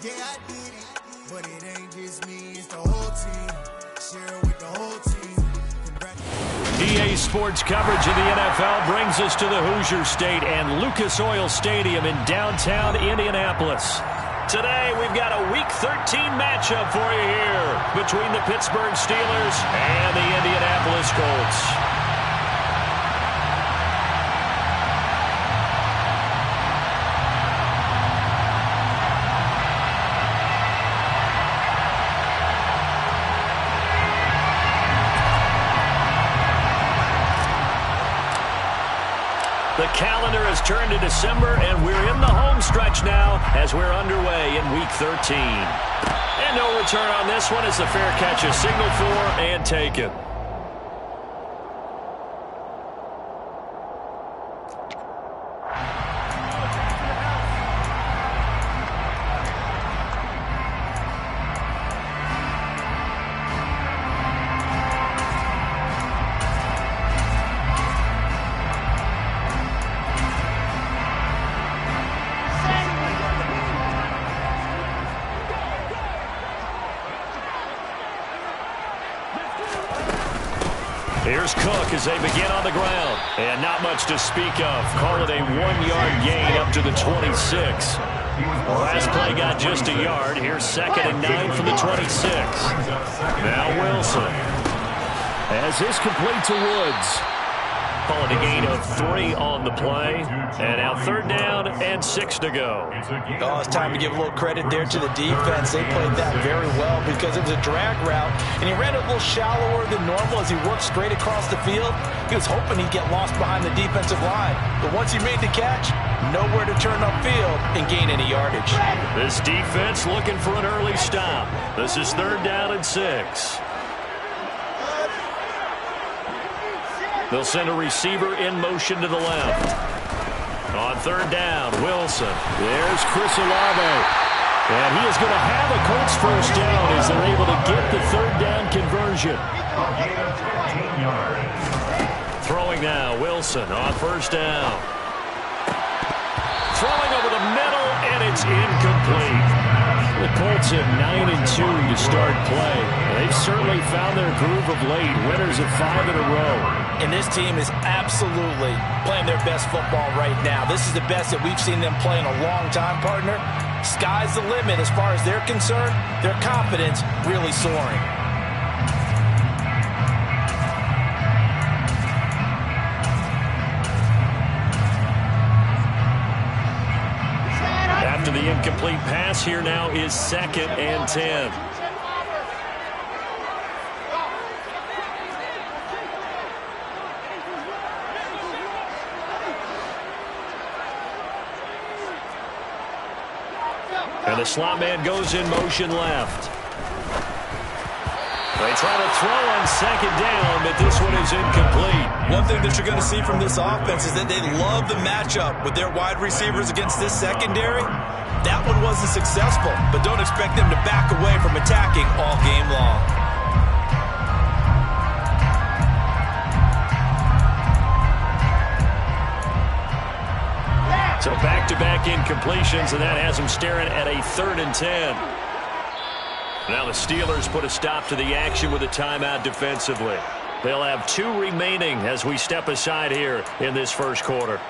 Yeah, I did it, but it ain't just me, it's the whole team. Share it with the whole team. EA Sports coverage of the NFL brings us to the Hoosier State and Lucas Oil Stadium in downtown Indianapolis. Today, we've got a Week 13 matchup for you here between the Pittsburgh Steelers and the Indianapolis Colts. The calendar has turned to December, and we're in the home stretch now as we're underway in Week 13. And no return on this one as the fair catch is signaled for and taken. Here's Cook as they begin on the ground. And not much to speak of. Call it a 1-yard gain up to the 26. Last play got just a yard. Here's 2nd and 9 from the 26. Now Wilson. As this complete to Woods. Call it a gain of 3 on the play. And now 3rd down and 6 to go. Oh, it's time to give a little credit there to the defense. They played that very well because it was a drag route, and he ran it a little shallower than normal as he worked straight across the field. He was hoping he'd get lost behind the defensive line. But once he made the catch, nowhere to turn upfield and gain any yardage. This defense looking for an early stop. This is 3rd down and 6. They'll send a receiver in motion to the left. On 3rd down, Wilson. There's Chris Olave. And he is going to have a Colts first down as they're able to get the 3rd down conversion. Throwing now, Wilson on 1st down. Throwing over the middle, and it's incomplete. The Colts at 9-2 to start play. They've certainly found their groove of late. Winners of 5 in a row. And this team is absolutely playing their best football right now. This is the best that we've seen them play in a long time, partner. Sky's the limit as far as they're concerned. Their confidence really soaring. After the incomplete pass, here now is 2nd and 10. And the slot man goes in motion left. They try to throw on 2nd down, but this one is incomplete. One thing that you're going to see from this offense is that they love the matchup with their wide receivers against this secondary. That one wasn't successful, but don't expect them to back away from attacking all game long. So back-to-back incompletions, and that has them staring at a 3rd and 10. Now the Steelers put a stop to the action with a timeout defensively. They'll have 2 remaining as we step aside here in this first quarter.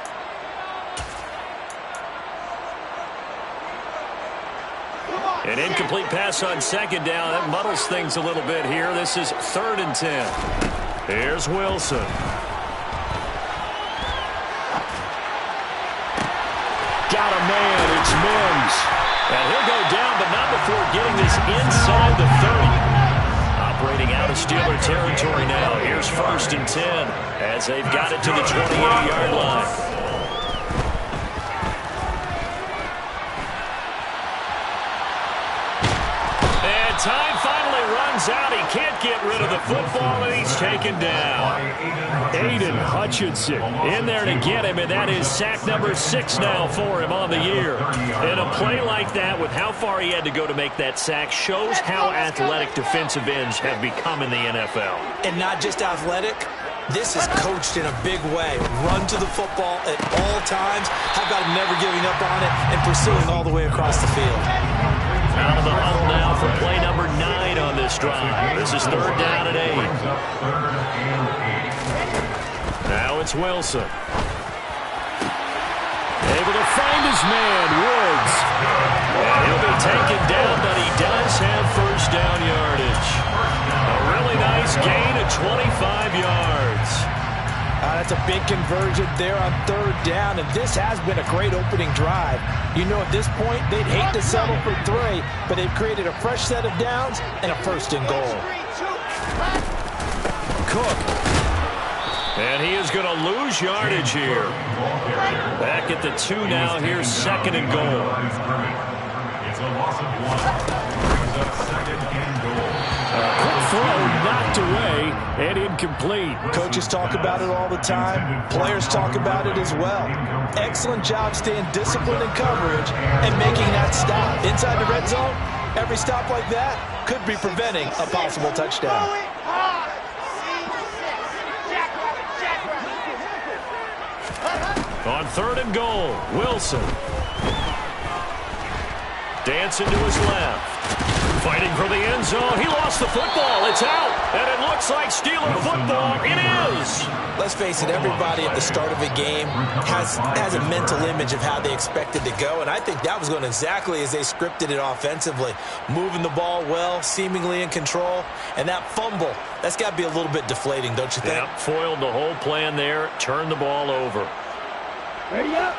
An incomplete pass on 2nd down. That muddles things a little bit here. This is 3rd and 10. Here's Wilson. Got a man. It's Mims. And he'll go down, but not before getting this inside the 30. Operating out of Steeler territory now. Here's 1st and 10 as they've got it to the 28-yard line. Time finally runs out. He can't get rid of the football, and he's taken down. Aiden Hutchinson in there to get him, and that is sack number 6 now for him on the year. And a play like that, with how far he had to go to make that sack, shows how athletic defensive ends have become in the NFL. And not just athletic. This is coached in a big way. Run to the football at all times. How about never giving up on it and pursuing all the way across the field? Out of the huddle now for play number 9 on this drive. This is 3rd down and 8. Now it's Wilson. Able to find his man, Woods. And he'll be taken down, but he does have first down yardage. A really nice gain of 25 yards. That's a big conversion there on 3rd down, and this has been a great opening drive. You know, at this point, they'd hate to settle for 3, but they've created a fresh set of downs and a 1st and goal. Cook. And he is going to lose yardage here. Back at the 2 now. Here's 2nd and goal. It's a loss of 1. Brings up 2nd and goal. Quick throw knocked away and incomplete. Coaches talk about it all the time. Players talk about it as well. Excellent job staying disciplined in coverage and making that stop. Inside the red zone, every stop like that could be preventing a possible touchdown. On 3rd and goal, Wilson. Dancing to his left. Fighting for the end zone. He lost the football. It's out. And it looks like Steeler football. It is. Let's face it, everybody at the start of a game has a mental image of how they expect it to go, and I think that was going exactly as they scripted it offensively. Moving the ball well, seemingly in control, and that fumble, that's got to be a little bit deflating, don't you think? Yeah, foiled the whole plan there. Turned the ball over. Ready up.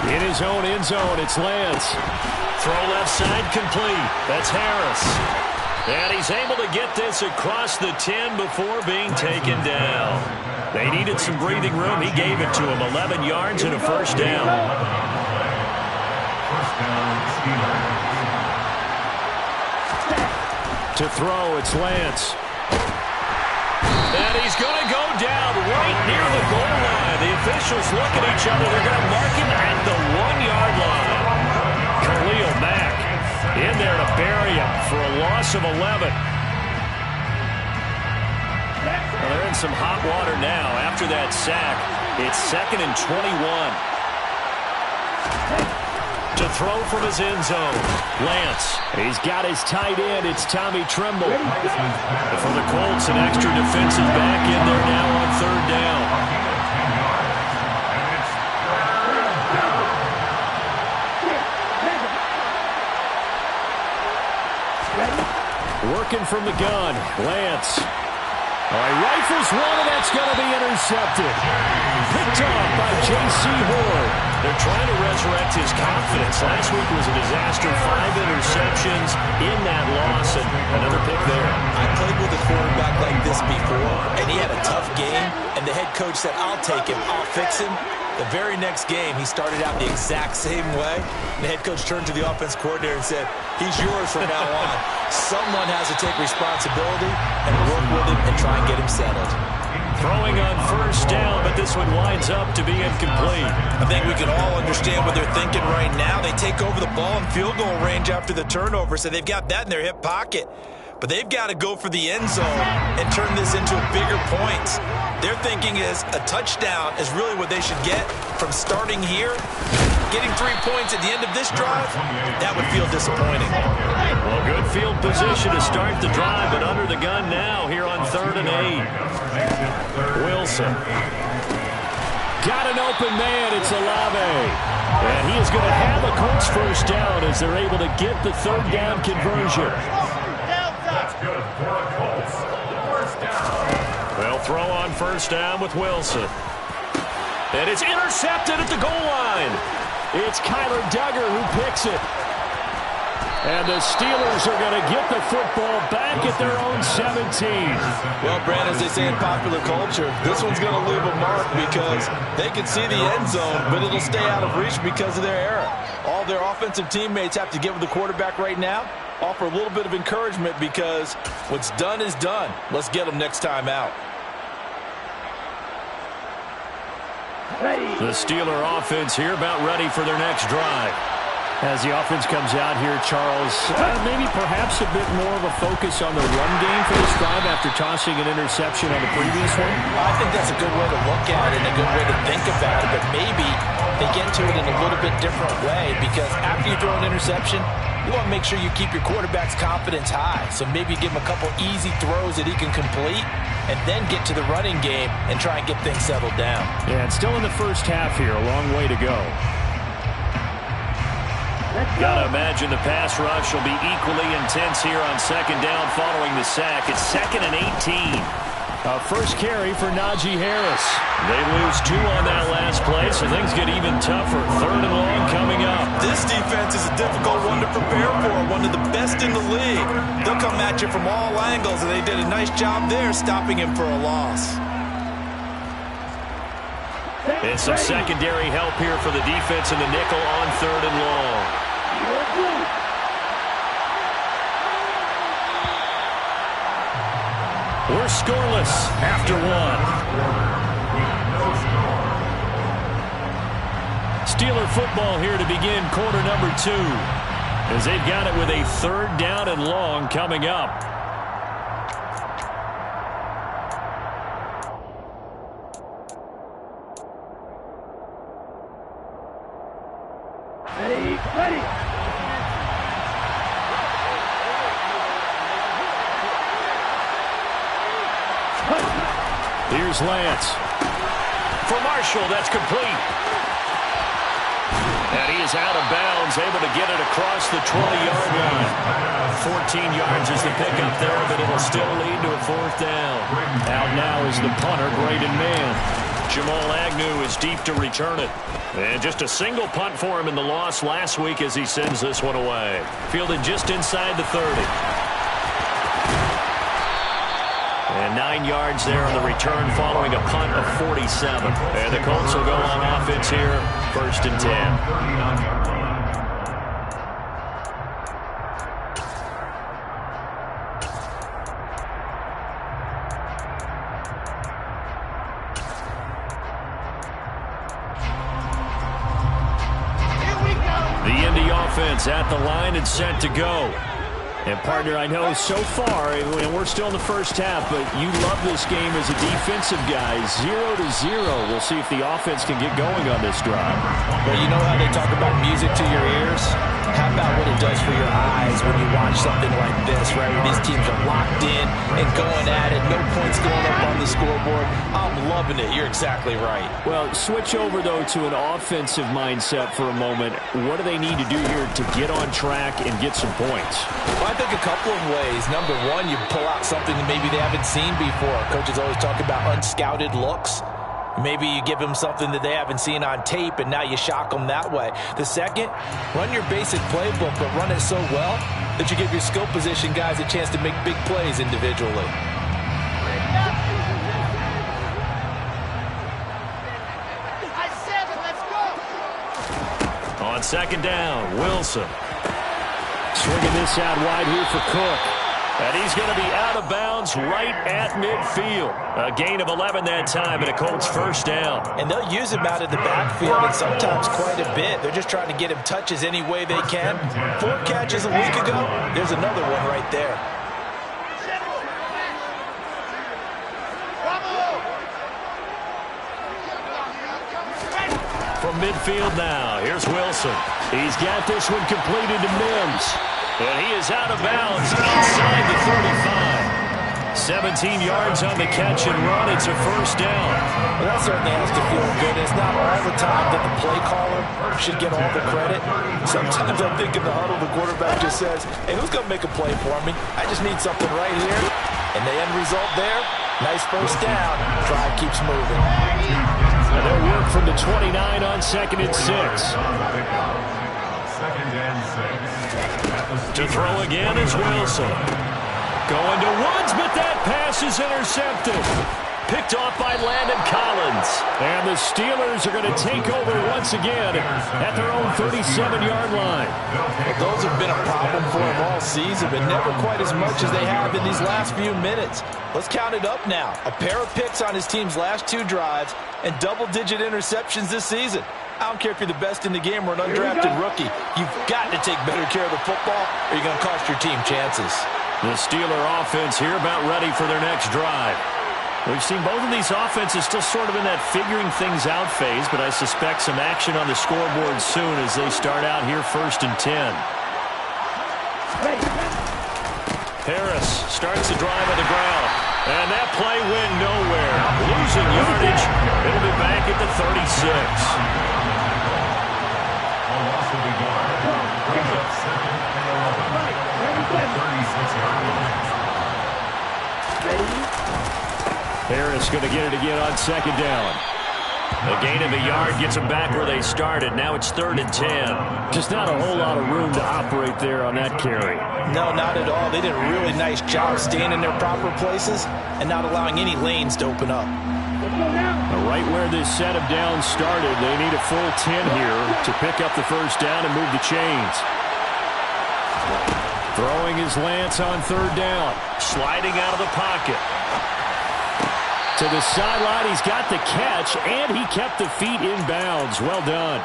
In his own end zone, it's Lance. Throw left side complete. That's Harris. And he's able to get this across the 10 before being taken down. They needed some breathing room. He gave it to him. 11 yards and a first down. To throw, it's Lance. And he's going to go down right near the goal line. The officials look at each other. They're going to mark him at the 1-yard line. Khalil Mack in there to bury him for a loss of 11. Well, they're in some hot water now after that sack. It's 2nd and 21. To throw from his end zone, Lance. He's got his tight end. It's Tommy Tremble. For the Colts, an extra defensive back in there now on 3rd down. Working from the gun, Lance. All right, rifles one, and that's going to be intercepted. Picked off by J.C. Horn. They're trying to resurrect his confidence. Last week was a disaster. 5 interceptions in that loss, and another pick there. I played with a quarterback like this before, and he had a tough game, and the head coach said, I'll take him, I'll fix him. The very next game, he started out the exact same way. The head coach turned to the offense coordinator and said, he's yours from now on. Someone has to take responsibility and work with him and try and get him settled. Throwing on 1st down, but this one winds up to be incomplete. I think we can all understand what they're thinking right now. They take over the ball in field goal range after the turnover, so they've got that in their hip pocket. But they've got to go for the end zone and turn this into bigger points. Their thinking is a touchdown is really what they should get from starting here. Getting 3 points at the end of this drive, that would feel disappointing. Well, good field position to start the drive, but under the gun now here on 3rd and 8. Wilson. Got an open man. It's Olave. And he is going to have a Colts first down as they're able to get the 3rd down conversion. They'll throw on 1st down with Wilson. And it's intercepted at the goal line. It's Kyler Duggar who picks it. And the Steelers are going to get the football back at their own 17. Well, Brad, as they say in popular culture, this one's going to leave a mark because they can see the end zone, but it'll stay out of reach because of their error. All their offensive teammates have to get with the quarterback right now, offer a little bit of encouragement because what's done is done. Let's get them next time out. The Steeler offense here about ready for their next drive. As the offense comes out here, Charles, maybe perhaps a bit more of a focus on the run game for this drive after tossing an interception on the previous one? I think that's a good way to look at it and a good way to think about it, but maybe they get to it in a little bit different way because after you throw an interception, you want to make sure you keep your quarterback's confidence high. So maybe give him a couple easy throws that he can complete and then get to the running game and try and get things settled down. Yeah, and still in the first half here, a long way to go. Got to imagine the pass rush will be equally intense here on second down following the sack. It's 2nd and 18. First carry for Najee Harris. They lose 2 on that last play, so things get even tougher. 3rd and long coming up. This defense is a difficult one to prepare for, one of the best in the league. They'll come at you from all angles, and they did a nice job there stopping him for a loss. And some secondary help here for the defense in the nickel on 3rd and long. We're scoreless after 1. Steeler football here to begin quarter number 2. As they've got it with a 3rd down and long coming up. Ready. Here's Lance. For Marshall, that's complete. And he is out of bounds, able to get it across the 20-yard line. 14 yards is the pickup there, but it'll still lead to a 4th down. Out now is the punter, Braden Mann. Jamal Agnew is deep to return it. And just a single punt for him in the loss last week as he sends this one away. Fielded just inside the 30. And 9 yards there on the return following a punt of 47. And the Colts will go on offense here, 1st and 10. At the line and set to go. And, partner, I know so far, and we're still in the first half, but you love this game as a defensive guy. 0-0. We'll see if the offense can get going on this drive. Well, you know how they talk about music to your ears? How about what it does for your eyes when you watch something like this, right? Where these teams are locked in and going at it. No points going up on the scoreboard. I'm loving it. You're exactly right. Well, switch over, though, to an offensive mindset for a moment. What do they need to do here to get on track and get some points? Well, I think a couple of ways. Number one, you pull out something that maybe they haven't seen before. Coaches always talk about unscouted looks. Maybe you give them something that they haven't seen on tape, and now you shock them that way. The second, run your basic playbook, but run it so well that you give your skill position guys a chance to make big plays individually. On 2nd down, Wilson. Swinging this out wide here for Cook. And he's going to be out of bounds right at midfield. A gain of 11 that time and a Colts 1st down. And they'll use him out of the backfield and sometimes quite a bit. They're just trying to get him touches any way they can. 4 catches a week ago. There's another one right there. From midfield now, here's Wilson. He's got this one completed to Mims. And he is out of bounds inside the 35. 17 yards on the catch and run. It's a 1st down. Well, that certainly has to feel good. It's not all the time that the play caller should get all the credit. Sometimes I think in the huddle, the quarterback just says, hey, who's going to make a play for me? I just need something right here. And the end result there, nice 1st down. Drive keeps moving. And they'll work from the 29 on 2nd and 6. To throw again is Wilson. Going to Woods, but that pass is intercepted. picked off by Landon Collins. And the Steelers are going to take over once again at their own 37-yard line. Well, those have been a problem for them all season, but never quite as much as they have in these last few minutes. Let's count it up now. A pair of picks on his team's last 2 drives and double-digit interceptions this season. I don't care if you're the best in the game or an undrafted rookie. You've got to take better care of the football or you're going to cost your team chances. The Steeler offense here about ready for their next drive. We've seen both of these offenses still sort of in that figuring things out phase, but I suspect some action on the scoreboard soon as they start out here 1st and 10. Harris starts the drive on the ground. And that play went nowhere. Losing yardage. It'll be back at the 36. Harris going to get it again on 2nd down. A gain of a yard gets them back where they started. Now it's 3rd and 10. Just not a whole lot of room to operate there on that carry. No, not at all. They did a really nice job staying in their proper places and not allowing any lanes to open up. Right where this set of downs started, they need a full 10 here to pick up the 1st down and move the chains. Throwing is Lance on 3rd down. Sliding out of the pocket. To the sideline, he's got the catch, and he kept the feet in bounds. Well done.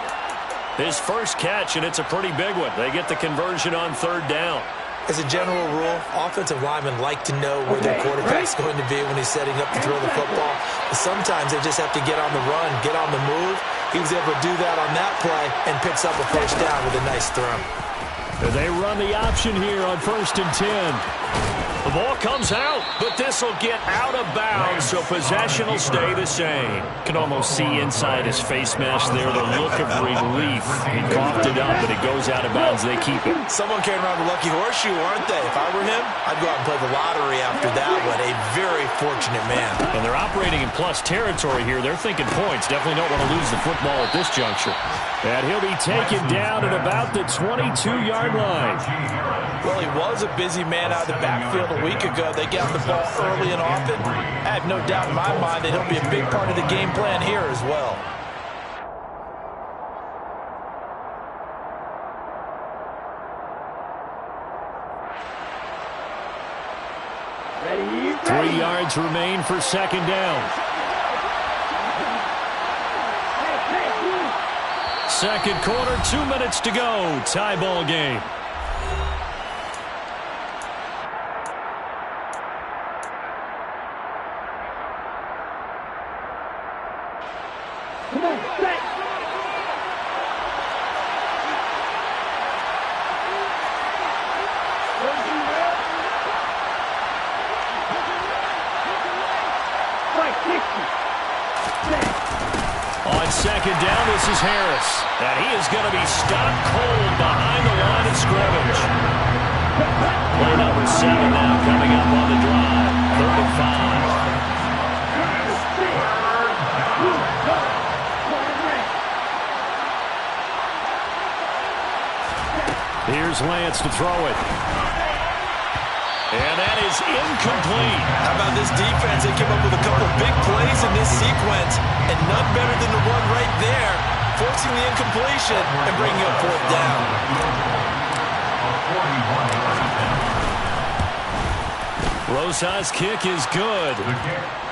His first catch, and it's a pretty big one. They get the conversion on 3rd down. As a general rule, offensive linemen like to know where their quarterback's going to be when he's setting up to throw the football. But sometimes they just have to get on the run, get on the move. He was able to do that on that play and picks up a 1st down with a nice throw. They run the option here on 1st and 10. The ball comes out, but this will get out of bounds, so possession will stay the same. Can almost see inside his face mask there the look of relief. He coughed it up, but it goes out of bounds. They keep it. Someone carrying around a lucky horseshoe, aren't they? If I were him, I'd go out and play the lottery after that one. A very fortunate man. And they're operating in plus territory here. They're thinking points. Definitely don't want to lose the football at this juncture. And he'll be taken down at about the 22-yard line. Well, he was a busy man out of the backfield a week ago. They got the ball early and often. I have no doubt in my mind that he'll be a big part of the game plan here as well. Ready. 3 yards remain for 2nd down. Second quarter, 2 minutes to go. Tie ball game. Come on, set. On 2nd down, this is Harris. And he is going to be stopped cold behind the line of scrimmage. Play number 7 now coming up on the drive. 3rd and 5. Here's Lance to throw it. And that is incomplete. How about this defense? They came up with a couple of big plays in this sequence, and none better than the one right there, forcing the incompletion and bringing up 4th down. Rosas' kick is good.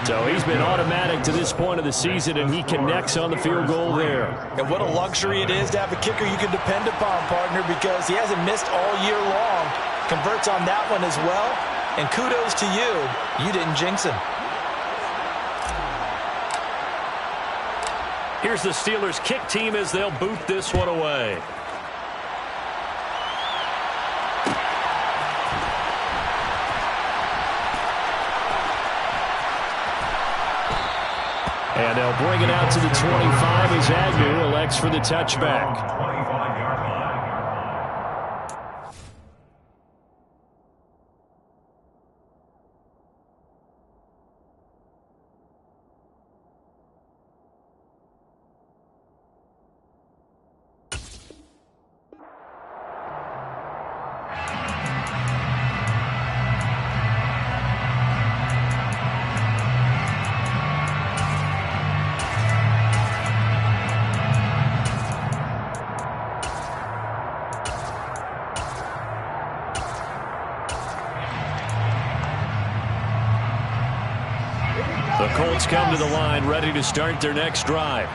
So he's been automatic to this point of the season, and he connects on the field goal there. And what a luxury it is to have a kicker you can depend upon, partner, because he hasn't missed all year long. Converts on that one as well. And kudos to you. You didn't jinx him. Here's the Steelers' kick team as they'll boot this one away. And they'll bring it out to the 25 as Agnew elects for the touchback. Colts come to the line, ready to start their next drive.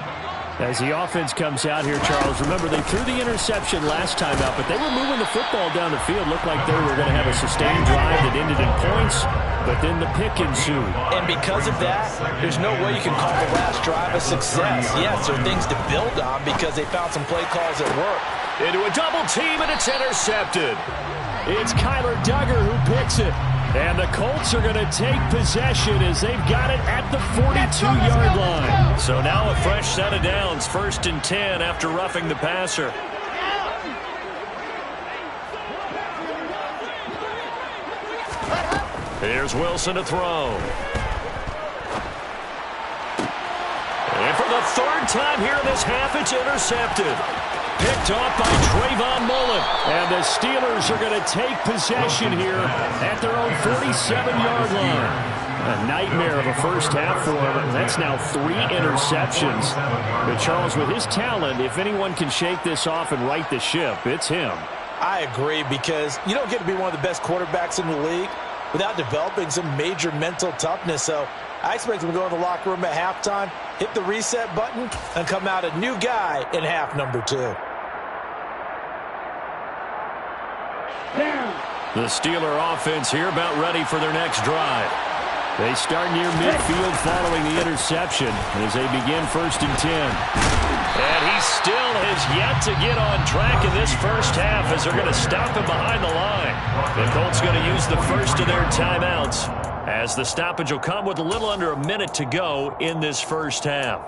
As the offense comes out here, Charles, remember they threw the interception last time out, but they were moving the football down the field. Looked like they were going to have a sustained drive that ended in points, but then the pick ensued. And because of that, there's no way you can call the last drive a success. Yes, there are things to build on because they found some play calls that work. Into a double team, and it's intercepted. It's Kyler Duggar who picks it. And the Colts are going to take possession as they've got it at the 42-yard line. So now a fresh set of downs, 1st and 10 after roughing the passer. Here's Wilson to throw. And for the 3rd time here in this half, it's intercepted. Picked off by Trayvon Mullen. And the Steelers are going to take possession here at their own 47-yard line. A nightmare of a first half for him. That's now 3 interceptions. But Charles, with his talent, if anyone can shake this off and right the ship, it's him. I agree, because you don't get to be one of the best quarterbacks in the league without developing some major mental toughness. So I expect him to go in the locker room at halftime, hit the reset button, and come out a new guy in half number 2. The Steeler offense here about ready for their next drive. They start near midfield following the interception as they begin 1st and 10. And he still has yet to get on track in this first half as they're going to stop him behind the line. The Colts going to use the first of their timeouts as the stoppage will come with a little under a minute to go in this first half.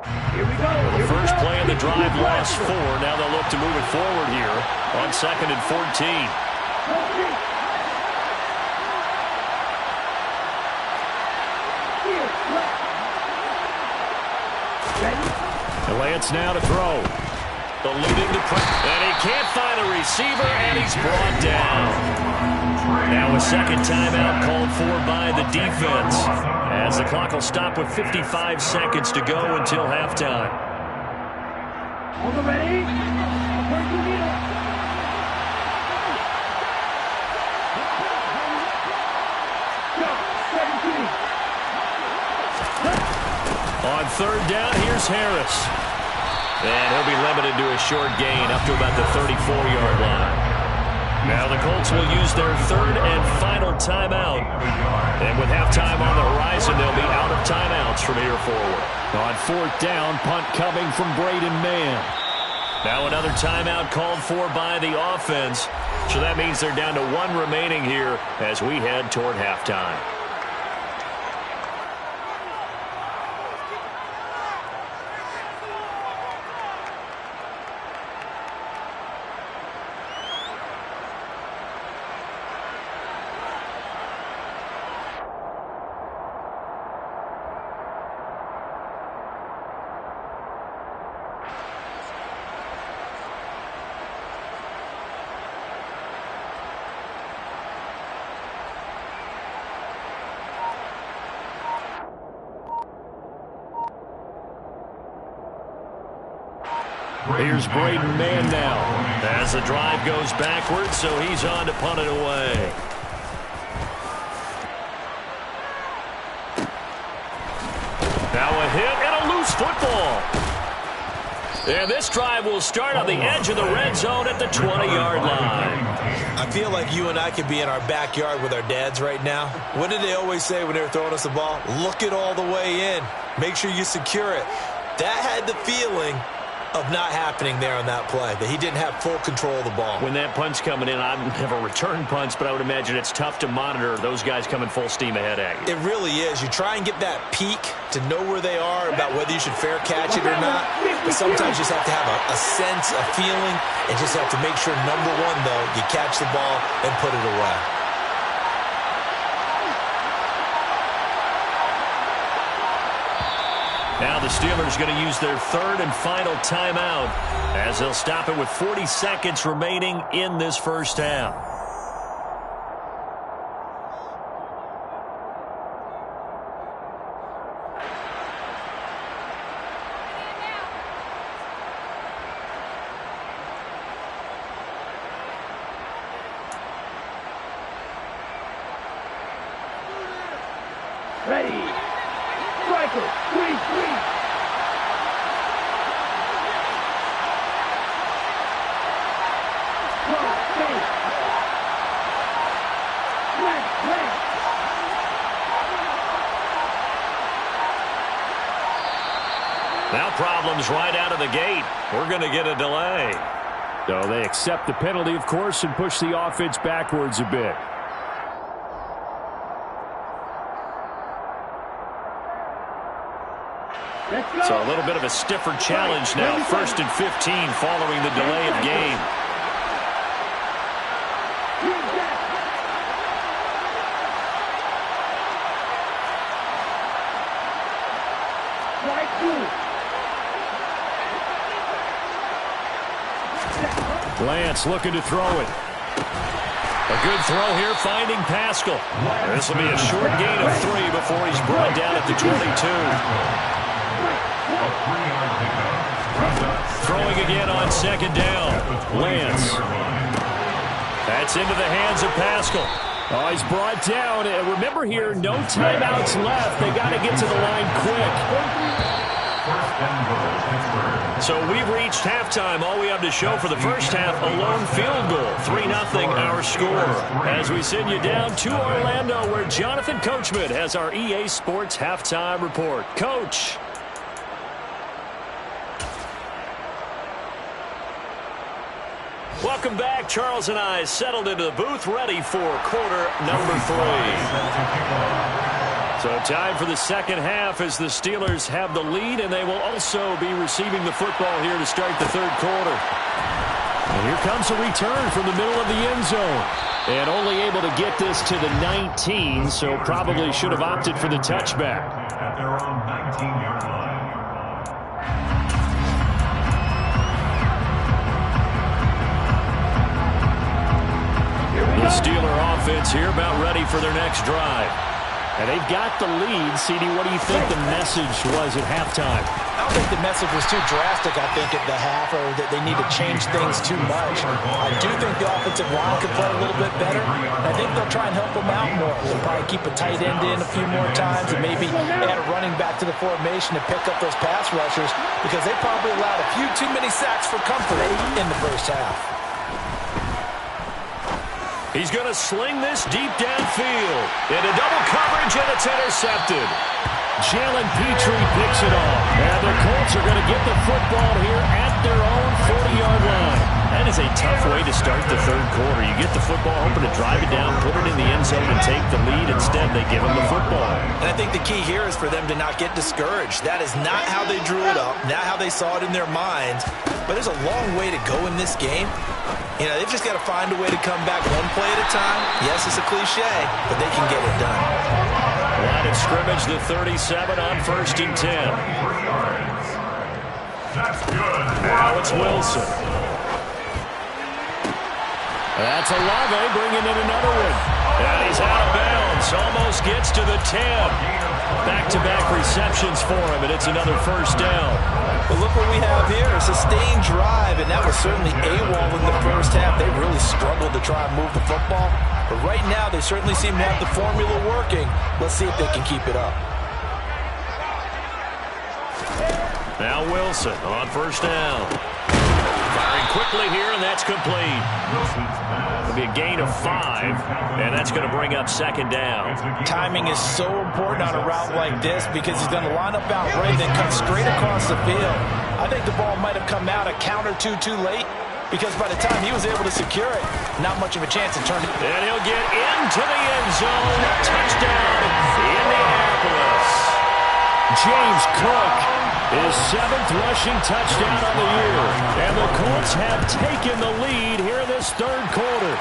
The first play of the drive lost 4. Now they'll look to move it forward here on 2nd and 14. Lance now to throw. Alluding to and he can't find a receiver, and he's brought down. Now a second timeout called for by the defense, as the clock will stop with 55 seconds to go until halftime. Hold it ready. Where's the needle? Go. 17. On 3rd down, here's Harris. And he'll be limited to a short gain up to about the 34-yard line. Now the Colts will use their 3rd and final timeout. And with halftime on the horizon, they'll be out of timeouts from here forward. On 4th down, punt coming from Braden Mann. Now another timeout called for by the offense. So that means they're down to 1 remaining here as we head toward halftime. Here's Braden Mann now as the drive goes backwards, so he's on to punt it away. Now a hit and a loose football. And this drive will start on the edge of the red zone at the 20-yard line. I feel like you and I could be in our backyard with our dads right now. What did they always say when they were throwing us the ball? Look it all the way in. Make sure you secure it. That had the feeling of not happening there on that play, that he didn't have full control of the ball. When that punt's coming in, I've never returned punts, but I would imagine it's tough to monitor those guys coming full steam ahead at you. It really is. You try and get that peek to know where they are, about whether you should fair catch it or not, but sometimes you just have to have a sense, a feeling, and just have to make sure, number one, though, you catch the ball and put it away. Now the Steelers going to use their 3rd and final timeout as they'll stop it with 40 seconds remaining in this first half. Ready. Striker. 3-3. Now problems right out of the gate. We're going to get a delay. So they accept the penalty, of course, and push the offense backwards a bit. So a little bit of a stiffer challenge now. 1st and 15 following the delay of game. Lance looking to throw it. A good throw here, finding Pascal. This will be a short gain of 3 before he's brought down at the 22. Throwing again on 2nd down. Lance. That's into the hands of Pascal. Oh, he's brought down. And remember here, no timeouts left. They got to get to the line quick. So we've reached halftime. All we have to show for the first half, a lone field goal. 3-0 our score. As we send you down to Orlando, where Jonathan Coachman has our EA Sports halftime report. Coach. Welcome back. Charles and I settled into the booth, ready for quarter number 3. So time for the second half as the Steelers have the lead, and they will also be receiving the football here to start the 3rd quarter. And here comes a return from the middle of the end zone. And only able to get this to the 19, so probably should have opted for the touchback. At their own 19-yard line. The Steeler offense here about ready for their next drive. And they've got the lead. CD, what do you think the message was at halftime? I don't think the message was too drastic, I think, at the half, or that they need to change things too much. I do think the offensive line could play a little bit better. I think they'll try and help them out more. They'll probably keep a tight end in a few more times and maybe add a running back to the formation to pick up those pass rushers, because they probably allowed a few too many sacks for comfort in the first half. He's going to sling this deep downfield. Into double coverage, and it's intercepted. Jalen Petrie picks it off. And the Colts are going to get the football here at their own 40-yard line. That is a tough way to start the 3rd quarter. You get the football, hoping to drive it down, put it in the end zone, and take the lead. Instead, they give them the football. And I think the key here is for them to not get discouraged. That is not how they drew it up, not how they saw it in their minds. But there's a long way to go in this game. You know, they've just got to find a way to come back one play at a time. Yes, it's a cliche, but they can get it done. Line of scrimmage, the 37 on 1st and 10. That's good. Now it's Wilson. That's Olave bringing in another one. And he's out of bounds. Almost gets to the 10. Back-to-back receptions for him, and it's another 1st down. But look what we have here, a sustained drive, and that was certainly AWOL in the first half. They really struggled to try and move the football. But right now, they certainly seem to have the formula working. Let's see if they can keep it up. Now Wilson on 1st down. Firing quickly here, and that's complete. It'll be a gain of 5, and that's going to bring up 2nd down. Timing is so important on a route like this, because he's going to line up out right and cut straight across the field. I think the ball might have come out a count or two too late, because by the time he was able to secure it, not much of a chance to turn it. And he'll get into the end zone. Touchdown, Indianapolis. James Cook, his 7th rushing touchdown on the year. And the Colts have taken the lead here in this 3rd quarter.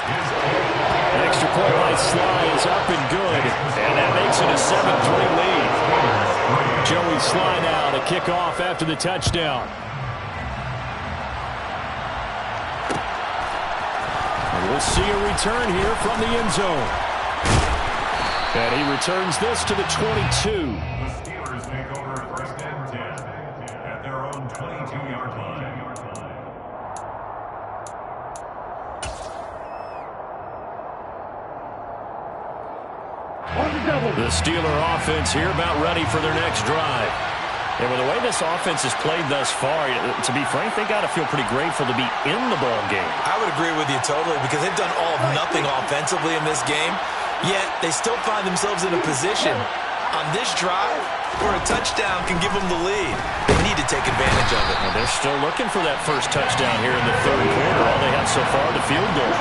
Extra point by Sly is up and good. And that makes it a 7-3 lead. Joey Sly now to kick off after the touchdown. And we'll see a return here from the end zone. And he returns this to the 22. Take over 1st and 10 at their own 22-yard line. The Steeler offense here about ready for their next drive. And with the way this offense has played thus far, to be frank, they got to feel pretty grateful to be in the ball game. I would agree with you totally because they've done all of nothing offensively in this game, yet they still find themselves in a position on this drive where a touchdown can give them the lead. They need to take advantage of it. And they're still looking for that first touchdown here in the third quarter. All they have so far, the field goal.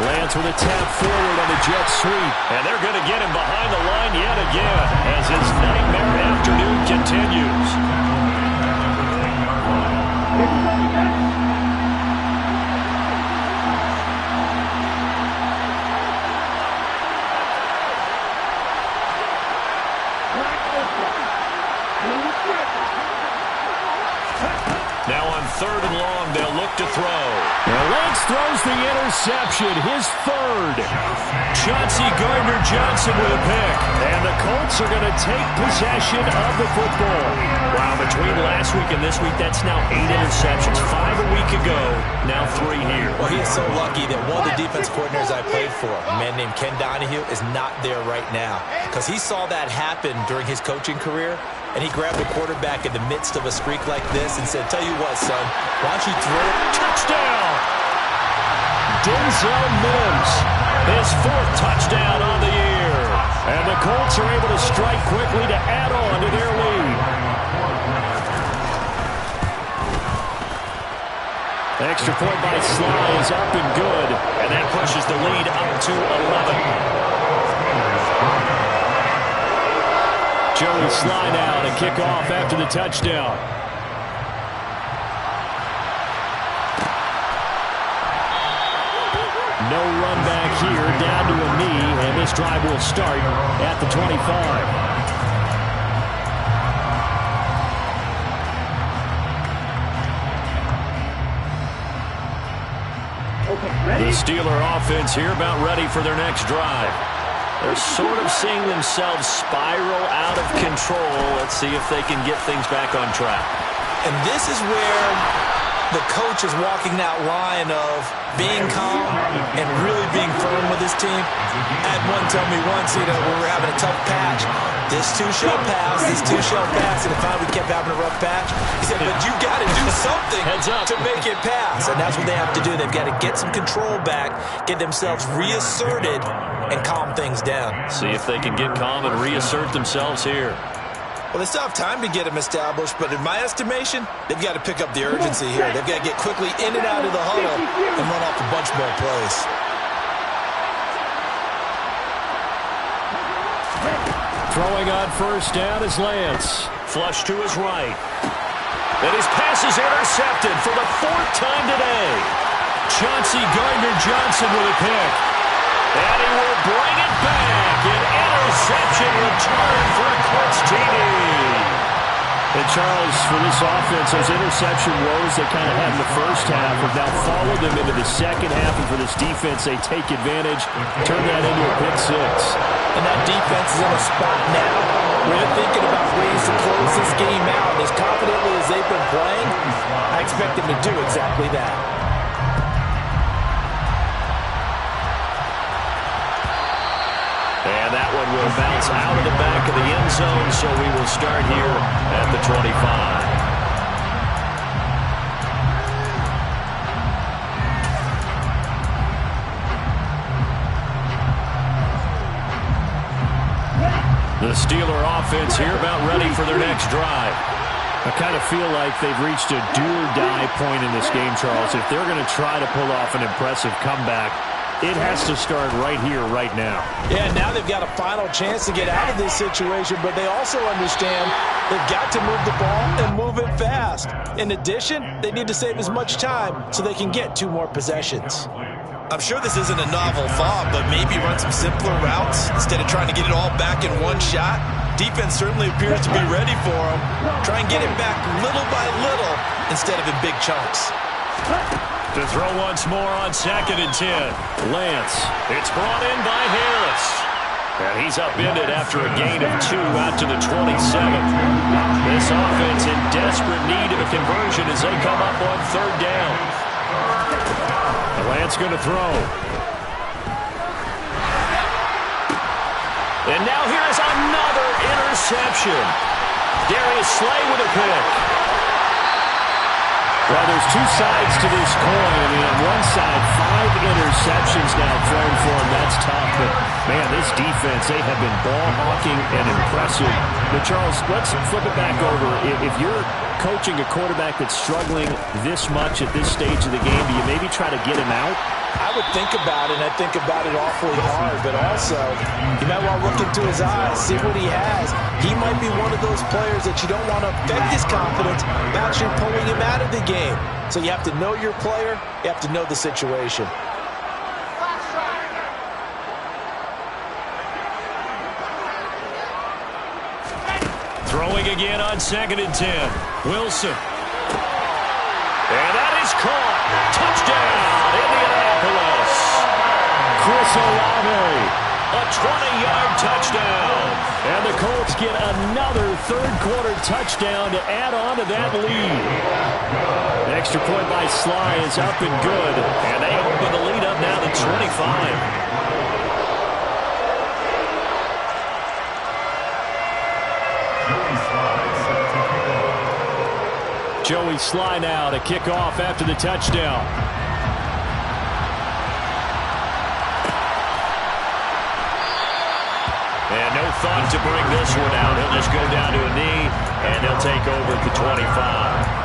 Lance with a tap forward on the jet sweep. And they're going to get him behind the line yet again as his nightmare afternoon continues. Now on third and long, they'll look to throw. And Lance throws the interception, his third. Chauncey Gardner-Johnson with a pick. And the Colts are going to take possession of the football. Wow, between last week and this week, that's now 8 interceptions. 5 a week ago, now 3 here. Well, he is so lucky that one of the defense coordinators I played for, a man named Ken Donahue, is not there right now. Because he saw that happen during his coaching career, and he grabbed the quarterback in the midst of a streak like this and said, tell you what, son, why don't you throw it? Touchdown! Denzel Mims, his 4th touchdown on the year. And the Colts are able to strike quickly to add on to their lead. The extra point by Sly is up and good, and that pushes the lead up to 11. Joey Sly now to kick off after the touchdown. No run back here, down to a knee, and this drive will start at the 25. The Steeler offense here about ready for their next drive. They're sort of seeing themselves spiral out of control. Let's see if they can get things back on track. And this is where the coach is walking that line of being calm and really being firm with his team. I had one tell me once, when we were having a tough patch, this too shall pass, this too shall pass, and finally we kept having a rough patch. He said, but you got to do something to make it pass, and that's what they have to do. They've got to get some control back, get themselves reasserted, and calm things down. See if they can get calm and reassert themselves here. Well, they still have time to get them established, but in my estimation, they've got to pick up the urgency here. They've got to get quickly in and out of the huddle and run off a bunch more plays. Throwing on first down is Lance. Flush to his right. And his pass is intercepted for the 4th time today. Chauncey Gardner-Johnson with a pick. And he will bring it back. An interception return for a Colts TD. And Charles, for this offense, those interception woes they kind of had in the first half have now followed them into the second half. And for this defense, they take advantage, turn that into a pick 6. And that defense is in a spot now where they're thinking about ways to close this game out. As confidently as they've been playing, I expect them to do exactly that. And that one will bounce out of the back of the end zone, so we will start here at the 25. The Steeler offense here about ready for their next drive. I kind of feel like they've reached a do-or-die point in this game, Charles. If they're going to try to pull off an impressive comeback, it has to start right here, right now. Yeah, now they've got a final chance to get out of this situation, but they also understand they've got to move the ball and move it fast. In addition, they need to save as much time so they can get 2 more possessions. I'm sure this isn't a novel thought, but maybe run some simpler routes instead of trying to get it all back in one shot. Defense certainly appears to be ready for them. Try and get it back little by little instead of in big chunks. To throw once more on 2nd and 10. Lance. It's brought in by Harris. And he's upended after a gain of 2 out to the 27th. This offense in desperate need of a conversion as they come up on 3rd down. Lance going to throw. And now here is another interception. Darius Slay with a pick. Well, there's two sides to this coin. I mean, on one side, 5 interceptions now thrown for him. That's tough. But, man, this defense, they have been ball-hawking and impressive. But, Charles, let's flip it back over. If you're coaching a quarterback that's struggling this much at this stage of the game, do you maybe try to get him out? I would think about it, and I think about it awfully hard, but also you might want to look into his eyes, see what he has. He might be one of those players that you don't want to affect his confidence by actually pulling him out of the game. So you have to know your player, you have to know the situation. Throwing again on 2nd and 10. Wilson. And that is caught. Touchdown, Indianapolis. Chris Olave. A 20-yard touchdown. And the Colts get another third-quarter touchdown to add on to that lead. An extra point by Sly is up and good. And they open the lead up now to 25. Joey Sly now to kick off after the touchdown. And no thought to bring this one out. He'll just go down to a knee, and they'll take over at the 25.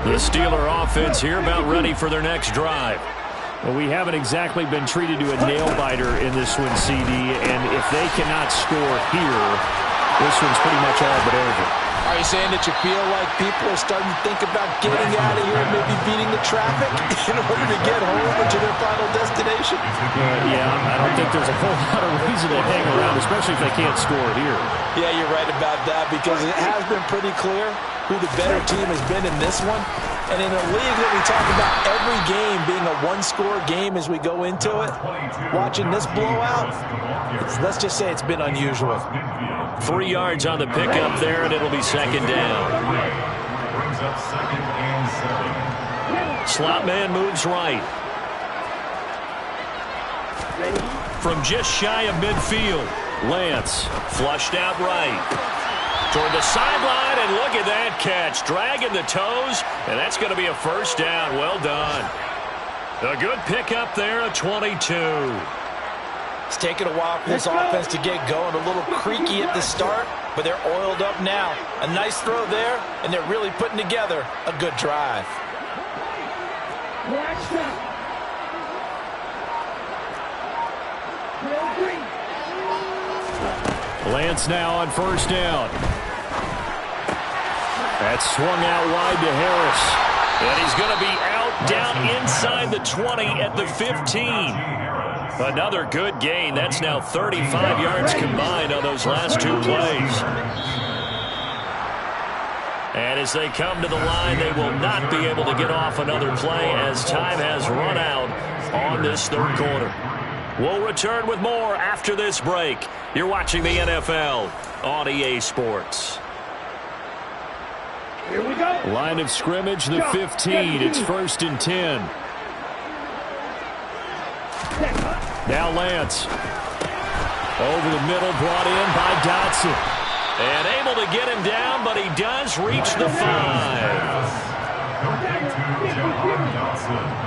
The Steeler offense here about ready for their next drive. Well, we haven't exactly been treated to a nail-biter in this one, CD, and if they cannot score here, this one's pretty much all but over. Are you saying that you feel like people are starting to think about getting out of here and maybe beating the traffic in order to get home or to their final destination? Yeah, I don't think there's a whole lot of reason to hang around, especially if they can't score here. Yeah, you're right about that because it has been pretty clear who the better team has been in this one. And in a league that we talk about every game being a one-score game as we go into it, watching this blowout, let's just say it's been unusual. 3 yards on the pickup there, and it'll be 2nd down. Brings up 2nd and 7. Slot man moves right. From just shy of midfield, Lance flushed out right. Toward the sideline, and look at that catch. Dragging the toes, and that's going to be a 1st down. Well done. A good pickup there, a 22. It's taken a while for this offense to get going. A little creaky at the start, but they're oiled up now. A nice throw there, and they're really putting together a good drive. Lance now on 1st down. That's swung out wide to Harris. And he's going to be out down inside the 20 at the 15. Another good gain. That's now 35 yards combined on those last 2 plays. And as they come to the line, they will not be able to get off another play as time has run out on this 3rd quarter. We'll return with more after this break. You're watching the NFL on EA Sports. Here we go. Line of scrimmage, the 15. It's 1st and 10. Now Lance. Over the middle, brought in by Dotson. And able to get him down, but he does reach the 5. Jahan Dotson.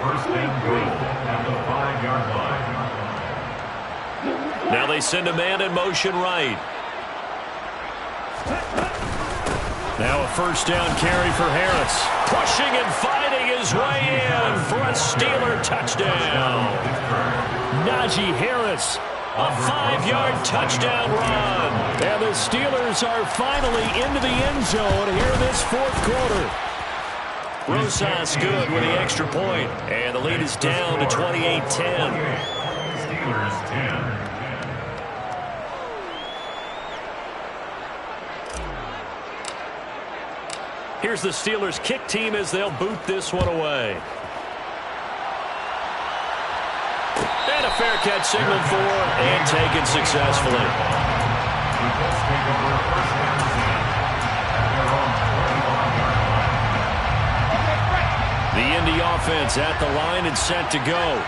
1st and goal at the 5-yard line. Now they send a man in motion right. Now a 1st down carry for Harris. Pushing and fighting his way in for a Steeler touchdown. Najee Harris. A 5-yard touchdown run. And the Steelers are finally into the end zone here this 4th quarter. Rosas good with the extra point. And the lead is down to 28-10. Steelers 10. Here's the Steelers kick team as they'll boot this one away. And a fair catch signaled for and taken successfully. The Colts take over first and 10 at their own 21-yard line. The Indy offense at the line and set to go.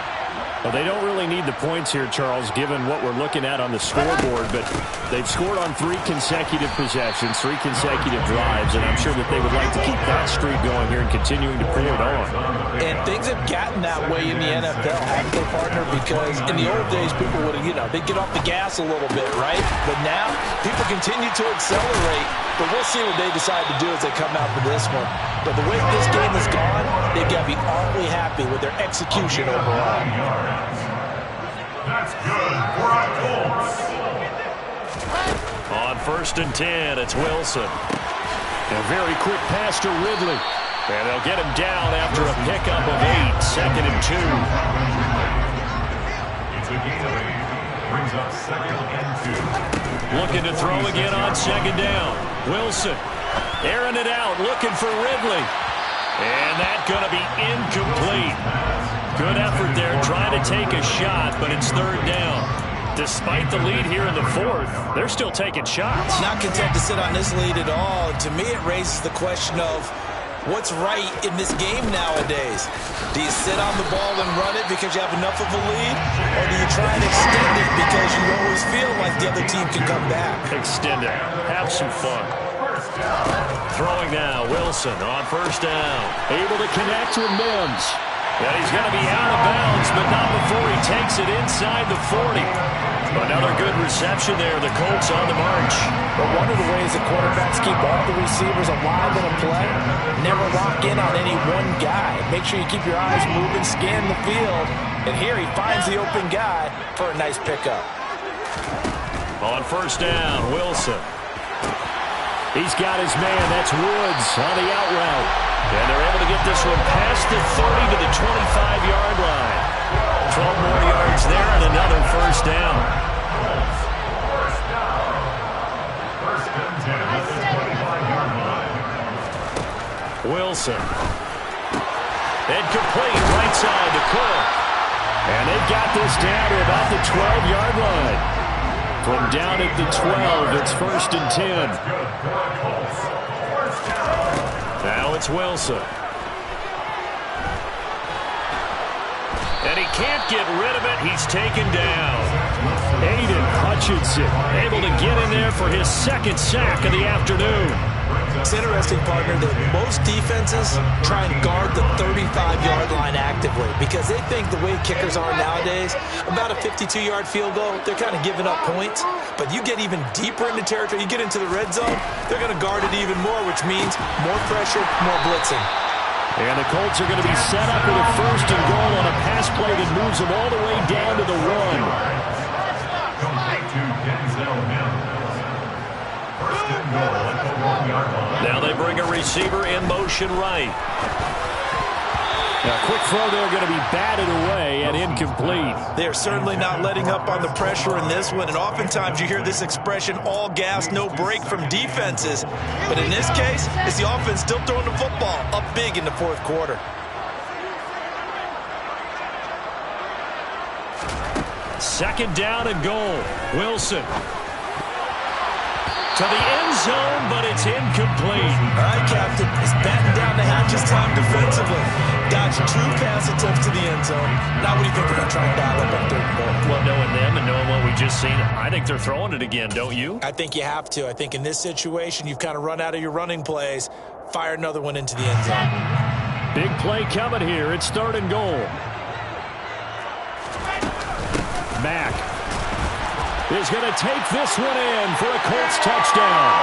Well, they don't really need the points here, Charles, given what we're looking at on the scoreboard, but they've scored on 3 consecutive possessions, 3 consecutive drives, and I'm sure that they would like to keep that streak going here and continuing to pour it on. And things have gotten that way in the NFL, haven't they, partner? Because in the old days, people would, they'd get off the gas a little bit, right? But now, people continue to accelerate, but we'll see what they decide to do as they come out for this one. But the way this game has gone, they've got to be awfully happy with their execution overall. That's good for our Colts. On first and 10, it's Wilson. A very quick pass to Ridley. And they'll get him down after a pickup of 8, second and 2. It's a gain of 8. Brings up second and 2. Looking to throw again on second down. Wilson airing it out, looking for Ridley. And that's going to be incomplete. Good effort there, trying to take a shot, but it's third down. Despite the lead here in the fourth, they're still taking shots. Not content to sit on this lead at all. To me, it raises the question of what's right in this game nowadays. Do you sit on the ball and run it because you have enough of a lead? Or do you try and extend it because you always feel like the other team can come back? Extend it. Have some fun. Throwing now, Wilson on first down. Able to connect with Mims. And he's going to be out of bounds, but not before he takes it inside the 40. Another good reception there. The Colts on the march. But one of the ways that quarterbacks keep all the receivers alive in a play, never lock in on any one guy. Make sure you keep your eyes moving, scan the field. And here he finds the open guy for a nice pickup. On first down, Wilson. He's got his man. That's Woods on the out route. And they're able to get this one past the 30 to the 25-yard line. 12 more yards there and another first down. First and 10 at the 25-yard line. Wilson. Incomplete, right side to Cook. And they've got this down to about the 12-yard line. From down at the 12, it's first and 10. Now it's Wilson. And he can't get rid of it. He's taken down. Aiden Hutchinson Able to get in there for his second sack of the afternoon. It's interesting, partner, that most defenses try and guard the 35-yard line actively because they think the way kickers are nowadays, about a 52-yard field goal, they're kind of giving up points. But you get even deeper into territory, you get into the red zone, they're going to guard it even more, which means more pressure, more blitzing. And the Colts are going to be set up with a first and goal on a pass play that moves them all the way down to the 1. Complete to Denzel Mims. First and goal at the 1-yard line. Now they bring a receiver in motion right. Now, quick throw there going to be batted away and incomplete. They're certainly not letting up on the pressure in this one, and oftentimes you hear this expression, all gas, no break from defenses. But in this case, it's the offense still throwing the football up big in the fourth quarter. Second down and goal. Wilson. To the end zone, but it's incomplete. All right, Captain, it's batten down the hatches time defensively. Dodged 2 pass attempts to the end zone. Now what do you think they're going to try and dial up on third and goal? Well, knowing them and knowing what we just seen, I think they're throwing it again, don't you? I think you have to. I think in this situation, you've kind of run out of your running plays. Fire another one into the end zone. Big play coming here. It's third and goal. Mack is going to take this one in for a Colts touchdown.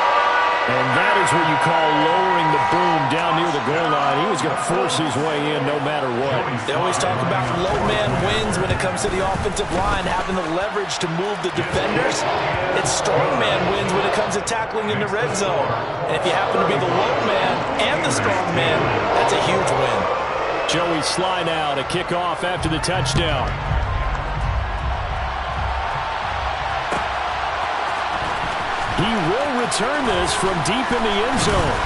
And that is what you call lowering the boom down near the goal line. He was going to force his way in no matter what. They always talk about low man wins when it comes to the offensive line, having the leverage to move the defenders. It's strong man wins when it comes to tackling in the red zone. And if you happen to be the low man and the strong man, that's a huge win. Joey Sly now to kick off after the touchdown. He will return this from deep in the end zone.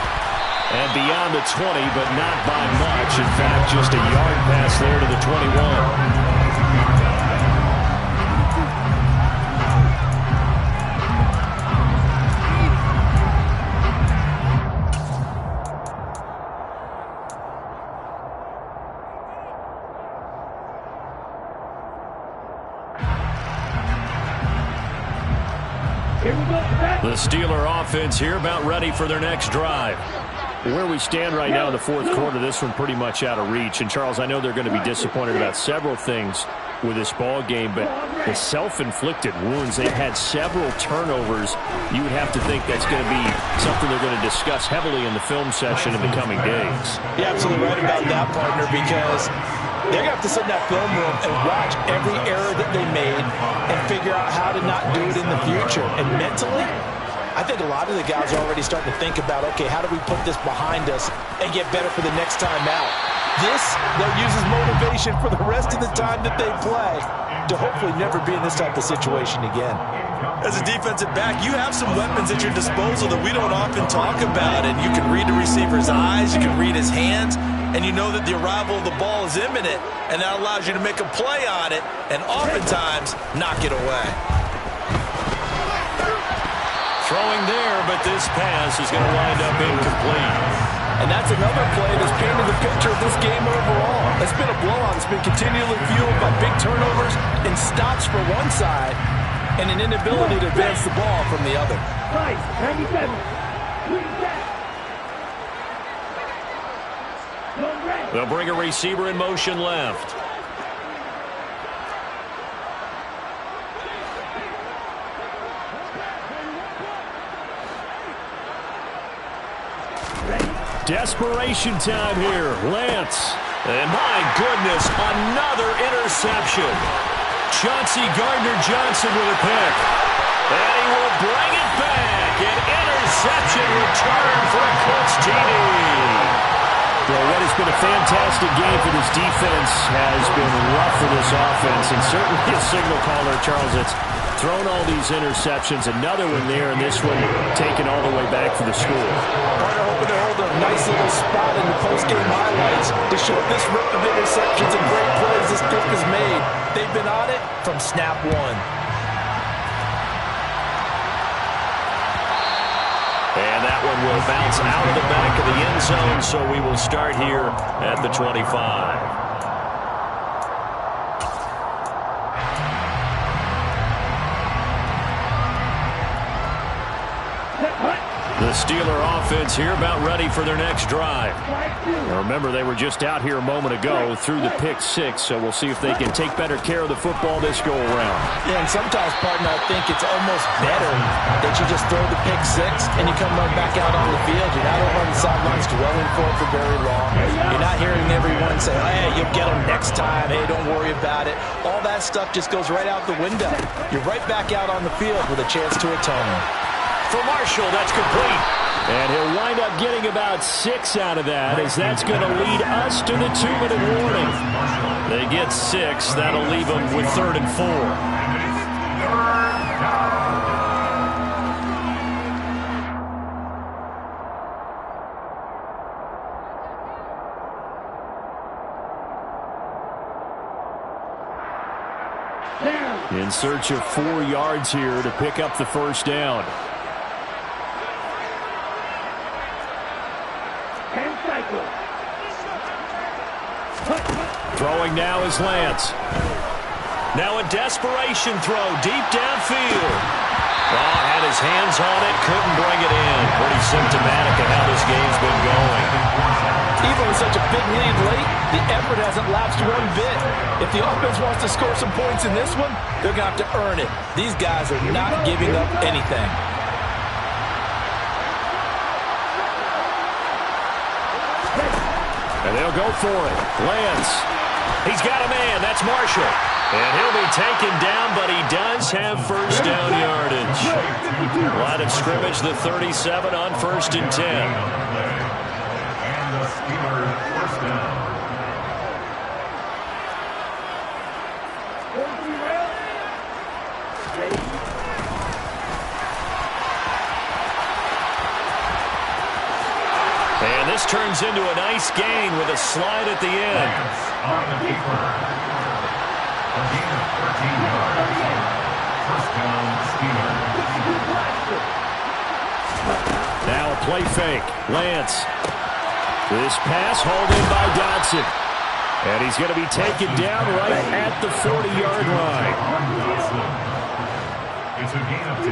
And beyond the 20, but not by much. In fact, just a yard pass there to the 21. The Steeler offense here about ready for their next drive. Where we stand right now in the fourth quarter, this one pretty much out of reach. And, Charles, I know they're going to be disappointed about several things with this ball game, but the self-inflicted wounds, they've had several turnovers. You would have to think that's going to be something they're going to discuss heavily in the film session in the coming days. You're absolutely right about that, partner, because they're going to have to sit in that film room and watch every error that they made and figure out how to not do it in the future. And mentally, I think a lot of the guys are already starting to think about, okay, how do we put this behind us and get better for the next time out? This, they'll use as motivation for the rest of the time that they play to hopefully never be in this type of situation again. As a defensive back, you have some weapons at your disposal that we don't often talk about, and you can read the receiver's eyes, you can read his hands, and you know that the arrival of the ball is imminent, and that allows you to make a play on it and oftentimes knock it away. Throwing there, but this pass is going to wind up incomplete. And that's another play that's painted the picture of this game overall. It's been a blowout. It's been continually fueled by big turnovers and stops for one side and an inability to advance the ball from the other. Nice, 97. They'll bring a receiver in motion left. Desperation time here. Lance. And my goodness, another interception. Chauncey Gardner-Johnson with a pick. And he will bring it back. An interception return for a Colts TD. Well, what has been a fantastic game for this defense has been rough for this offense, and certainly a signal caller, Charles, that's thrown all these interceptions. Another one there, and this one taken all the way back for the score. Carter hoping to hold a nice little spot in the post-game highlights to show this rip of interceptions and great plays this group has made. They've been on it from snap one. And that one will bounce out of the back of the end zone, so we will start here at the 25. The Steeler offense here about ready for their next drive. Now remember, they were just out here a moment ago through the pick six, so we'll see if they can take better care of the football this go-around. Yeah, and sometimes, partner, I think it's almost better that you just throw the pick six and you come right back out on the field. You're not over on the sidelines dwelling for it for very long. You're not hearing everyone say, hey, you'll get them next time. Hey, don't worry about it. All that stuff just goes right out the window. You're right back out on the field with a chance to atone. For Marshall, that's complete. And he'll wind up getting about 6 out of that, as that's going to lead us to the 2-minute warning. They get 6. That'll leave them with 3rd and 4. In search of 4 yards here to pick up the first down. Throwing now is Lance. Now a desperation throw deep downfield. Oh, had his hands on it, couldn't bring it in. Pretty symptomatic of how this game's been going. Even with such a big lead late, the effort hasn't lapsed one bit. If the offense wants to score some points in this one, they're going to have to earn it. These guys are not giving up anything. And they'll go for it. Lance. He's got a man. That's Marshall. And he'll be taken down, but he does have first down yardage. Line of scrimmage, the 37 on 1st and 10. And the Steelers first down. And this turns into a nice gain with a slide at the end. On the keeper. A gain of 13 yards. First down, Steelers. Now a play fake. Lance. This pass hauled in by Dodson. And he's going to be taken down right at the 40-yard line. It's a gain of 10.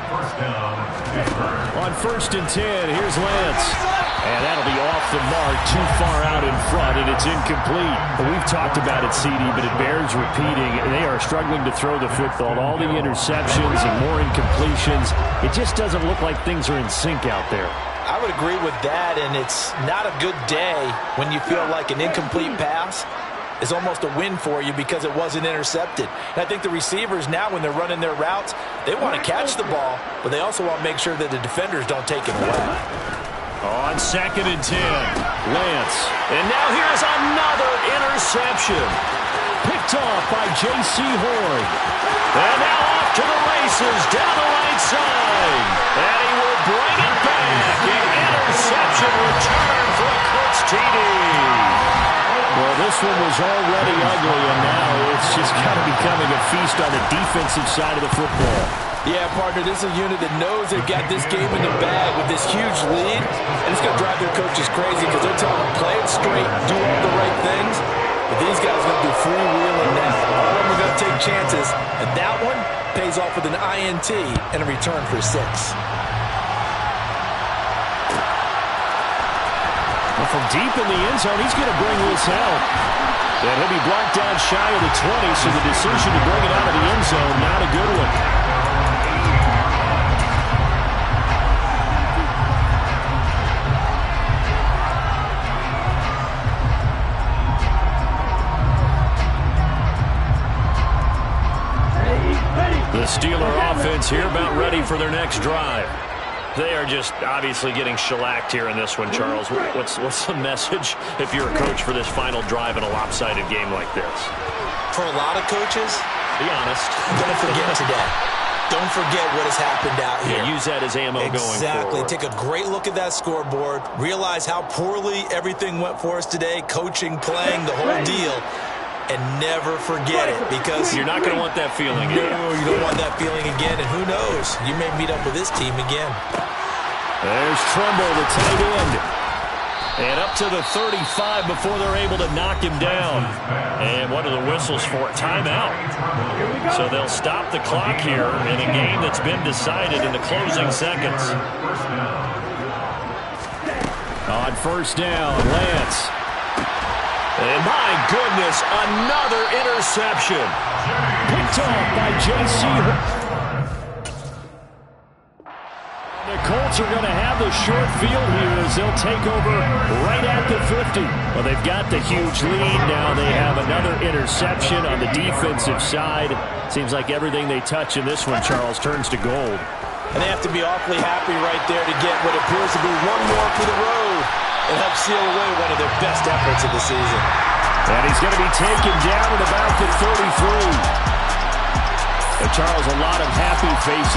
First down, Pittsburgh. On 1st and 10, here's Lance. And that'll be off the mark, too far out in front, and it's incomplete. We've talked about it, CD, but it bears repeating. They are struggling to throw the football. All the interceptions and more incompletions. It just doesn't look like things are in sync out there. I would agree with that, and it's not a good day when you feel like an incomplete pass is almost a win for you because it wasn't intercepted. And I think the receivers now, when they're running their routes, they want to catch the ball, but they also want to make sure that the defenders don't take it away. On 2nd and 10, Lance. And now here's another interception. Picked off by J.C. Horn. And now off to the races down the right side. And he will bring it back. An interception return for a Colts TD. Well, this one was already ugly, and now it's just kind of becoming a feast on the defensive side of the football. Yeah, partner, this is a unit that knows they've got this game in the bag with this huge lead, and it's going to drive their coaches crazy because they're telling them, play it straight, do all the right things. But these guys are going to do freewheeling now. All of them are going to take chances, and that one pays off with an INT and a return for 6. Well, from deep in the end zone, he's going to bring this out. And he'll be blocked down shy of the 20, so the decision to bring it out of the end zone, not a good one. The Steeler offense here about ready for their next drive. They are just obviously getting shellacked here in this one, Charles. What's the message if you're a coach for this final drive in a lopsided game like this? For a lot of coaches, be honest, don't forget today. Don't forget what has happened out here. Yeah, use that as ammo going forward. Exactly. Take a great look at that scoreboard. Realize how poorly everything went for us today. Coaching, playing, the whole deal. And never forget it, because you're not going to want that feeling again. No, you don't want that feeling again, and who knows? You may meet up with this team again. There's Tremble, the tight end. And up to the 35 before they're able to knock him down. And what are the whistles for? Timeout. So they'll stop the clock here in a game that's been decided in the closing seconds. On 1st down, Lance. And my goodness, another interception. Picked off by J.C. The Colts are going to have the short field here as they'll take over right at the 50. Well, they've got the huge lead. Now they have another interception on the defensive side. Seems like everything they touch in this one, Charles, turns to gold. And they have to be awfully happy right there to get what appears to be one more for the road. And help seal away one of their best efforts of the season. And he's going to be taken down at about the 33. And Charles, a lot of happy faces.